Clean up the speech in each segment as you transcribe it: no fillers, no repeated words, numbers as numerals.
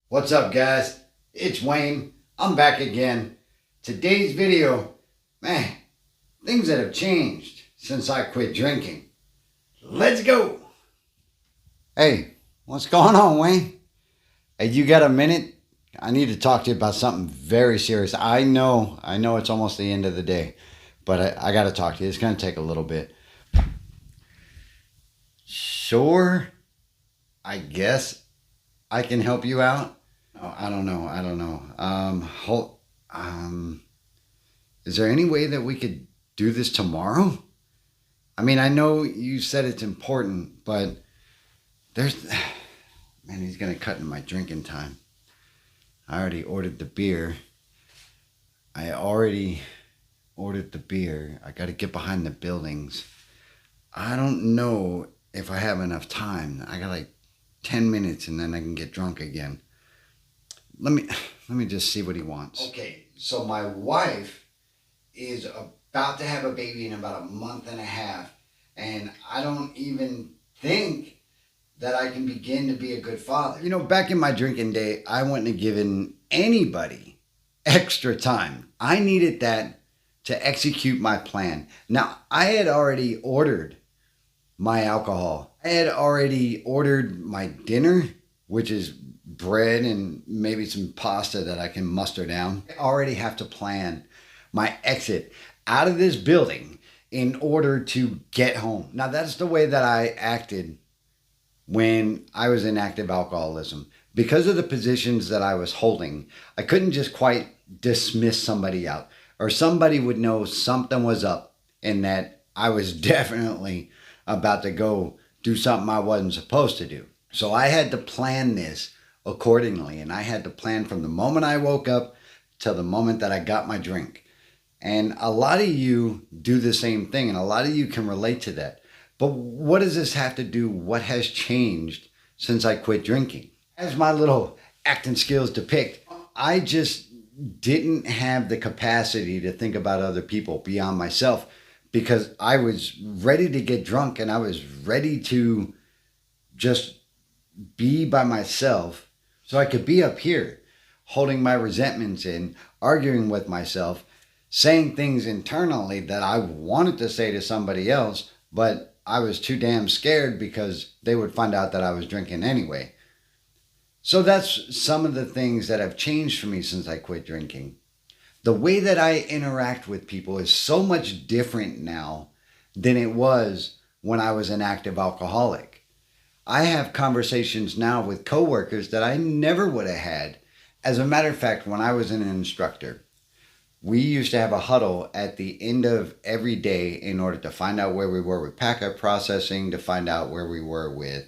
What's up, guys? It's Wayne. I'm back again. Today's video, man, things that have changed since I quit drinking. Let's go. Hey, what's going on, Wayne? Hey, you got a minute? I need to talk to you about something very serious. I know it's almost the end of the day, but I got to talk to you. It's going to take a little bit. Sure, I guess I can help you out. Oh, I don't know. Is there any way that we could do this tomorrow? I mean, I know you said it's important, but there's, man, he's gonna cut into my drinking time. I already ordered the beer. I got to get behind the buildings. I don't know if I have enough time. I got like 10 minutes and then I can get drunk again. Let me just see what he wants. Okay, so my wife is about to have a baby in about a month and a half, and I don't even think that I can begin to be a good father. You know, back in my drinking day, I wouldn't have given anybody extra time. I needed that to execute my plan. Now, I had already ordered my alcohol. I had already ordered my dinner, which is bread and maybe some pasta that I can muster down. I already have to plan my exit out of this building in order to get home. Now, that's the way that I acted when I was in active alcoholism. Because of the positions that I was holding, I couldn't just quite dismiss somebody out, or somebody would know something was up and that I was definitely about to go do something I wasn't supposed to do. So I had to plan this accordingly, and I had to plan from the moment I woke up till the moment that I got my drink. And a lot of you do the same thing, and a lot of you can relate to that. But what does this have to do? What has changed since I quit drinking? As my little acting skills depict, I just didn't have the capacity to think about other people beyond myself, because I was ready to get drunk and I was ready to just be by myself so I could be up here holding my resentments in, arguing with myself, saying things internally that I wanted to say to somebody else, but I was too damn scared because they would find out that I was drinking anyway. So that's some of the things that have changed for me since I quit drinking. The way that I interact with people is so much different now than it was when I was an active alcoholic. I have conversations now with coworkers that I never would have had. As a matter of fact, when I was an instructor, we used to have a huddle at the end of every day in order to find out where we were with packet processing, to find out where we were with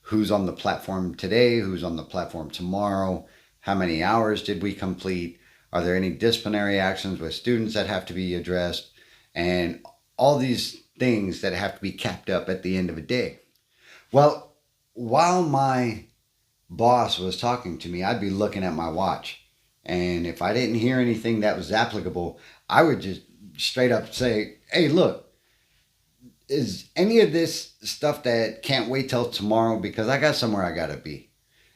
who's on the platform today, who's on the platform tomorrow, how many hours did we complete, are there any disciplinary actions with students that have to be addressed, and all these things that have to be capped up at the end of a day. Well, while my boss was talking to me, I'd be looking at my watch. And if I didn't hear anything that was applicable, I would just straight up say, hey, look, is any of this stuff that can't wait till tomorrow, because I got somewhere I got to be.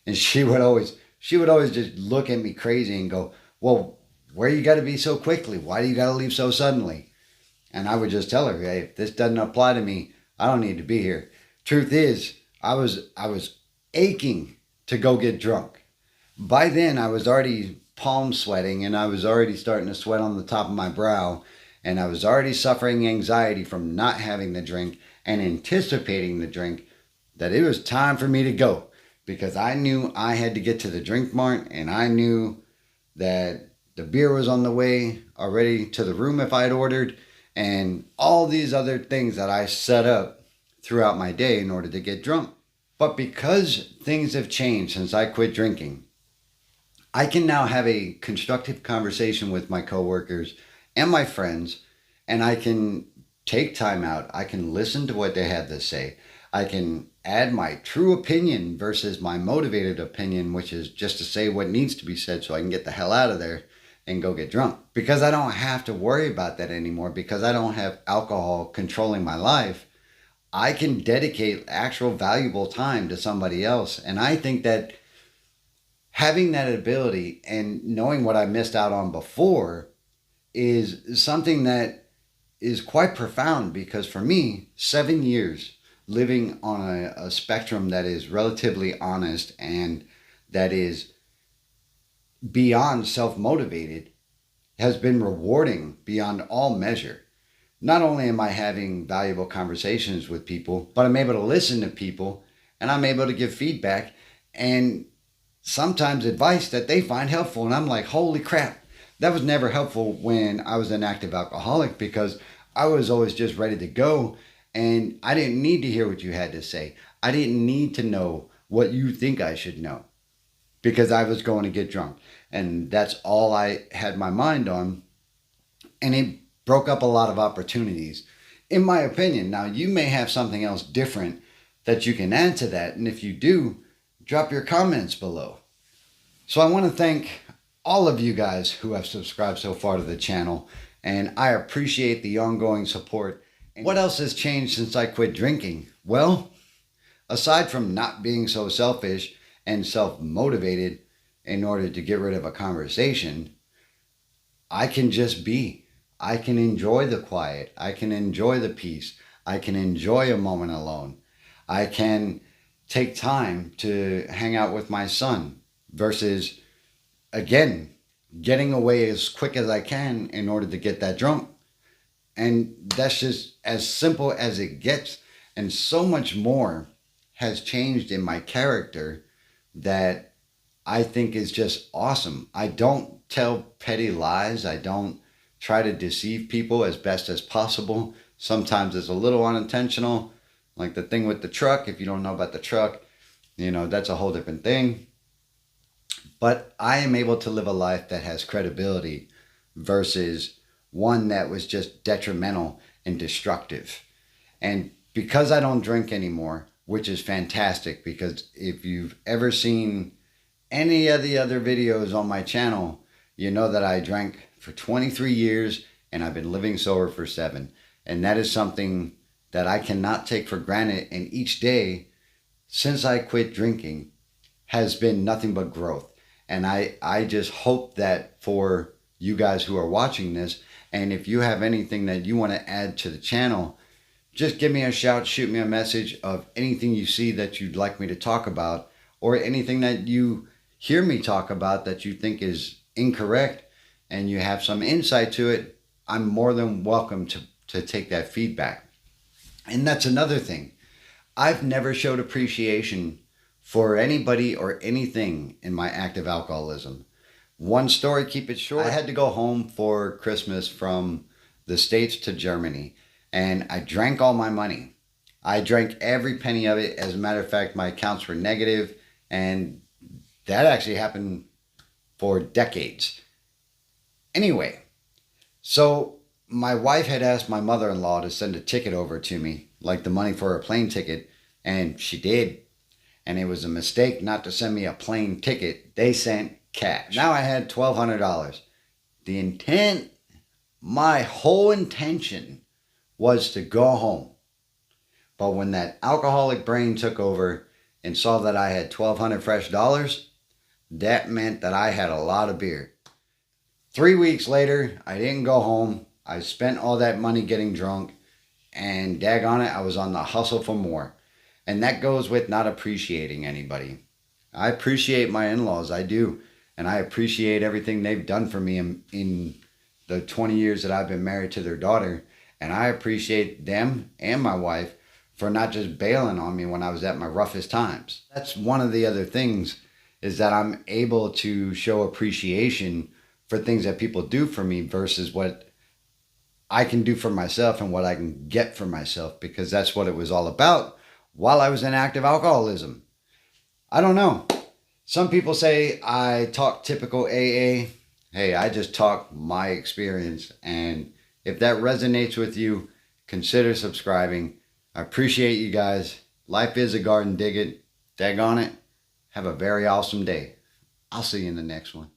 And she would always just look at me crazy and go, well, where you got to be so quickly? Why do you got to leave so suddenly? And I would just tell her, hey, if this doesn't apply to me, I don't need to be here. Truth is, I was aching to go get drunk. By then, I was already palm sweating, and I was already starting to sweat on the top of my brow, and I was already suffering anxiety from not having the drink and anticipating the drink, that it was time for me to go, because I knew I had to get to the drink mart, and I knew that the beer was on the way already to the room if I had ordered, and all these other things that I set up throughout my day in order to get drunk. But because things have changed since I quit drinking, I can now have a constructive conversation with my coworkers and my friends, and I can take time out. I can listen to what they have to say. I can add my true opinion versus my motivated opinion, which is just to say what needs to be said so I can get the hell out of there and go get drunk. Because I don't have to worry about that anymore, because I don't have alcohol controlling my life. I can dedicate actual valuable time to somebody else. And I think that having that ability and knowing what I missed out on before is something that is quite profound, because for me, 7 years living on a spectrum that is relatively honest and that is beyond self-motivated has been rewarding beyond all measure. Not only am I having valuable conversations with people, but I'm able to listen to people and I'm able to give feedback and sometimes advice that they find helpful. And I'm like, holy crap, that was never helpful when I was an active alcoholic, because I was always just ready to go and I didn't need to hear what you had to say. I didn't need to know what you think I should know, because I was going to get drunk. And that's all I had my mind on. And it broke up a lot of opportunities, in my opinion. Now, you may have something else different that you can add to that. And if you do, drop your comments below. So I want to thank all of you guys who have subscribed so far to the channel. And I appreciate the ongoing support. And what else has changed since I quit drinking? Well, aside from not being so selfish and self-motivated in order to get rid of a conversation, I can just be. I can enjoy the quiet. I can enjoy the peace. I can enjoy a moment alone. I can take time to hang out with my son versus, again, getting away as quick as I can in order to get that drunk. And that's just as simple as it gets. And so much more has changed in my character that I think is just awesome. I don't tell petty lies. I don't try to deceive people as best as possible. Sometimes it's a little unintentional, like the thing with the truck. If you don't know about the truck, that's a whole different thing. But I am able to live a life that has credibility versus one that was just detrimental and destructive. And because I don't drink anymore, which is fantastic, because if you've ever seen any of the other videos on my channel, you know that I drank for 23 years and I've been living sober for 7. And that is something that I cannot take for granted. And each day since I quit drinking has been nothing but growth. And I just hope that for you guys who are watching this, and if you have anything that you want to add to the channel, just give me a shout, shoot me a message of anything you see that you'd like me to talk about, or anything that you hear me talk about that you think is incorrect and you have some insight to it. I'm more than welcome to take that feedback. And that's another thing. I've never showed appreciation for anybody or anything in my active alcoholism. One story, keep it short. I had to go home for Christmas from the States to Germany, and I drank all my money. I drank every penny of it. As a matter of fact, my accounts were negative, and that actually happened for decades. Anyway, so my wife had asked my mother-in-law to send a ticket over to me, like the money for a plane ticket, and she did. And it was a mistake not to send me a plane ticket. They sent cash. Now I had $1,200. The intent, my whole intention was to go home. But when that alcoholic brain took over and saw that I had $1,200 fresh dollars, that meant that I had a lot of beer. 3 weeks later, I didn't go home. I spent all that money getting drunk, and daggone it, I was on the hustle for more. And that goes with not appreciating anybody. I appreciate my in-laws, I do. And I appreciate everything they've done for me in the 20 years that I've been married to their daughter. And I appreciate them and my wife for not just bailing on me when I was at my roughest times. That's one of the other things, is that I'm able to show appreciation for things that people do for me versus what I can do for myself and what I can get for myself, because that's what it was all about while I was in active alcoholism. I don't know. Some people say I talk typical AA. Hey, I just talk my experience. And if that resonates with you, consider subscribing. I appreciate you guys. Life is a garden, dig it. Daggone it. Have a very awesome day. I'll see you in the next one.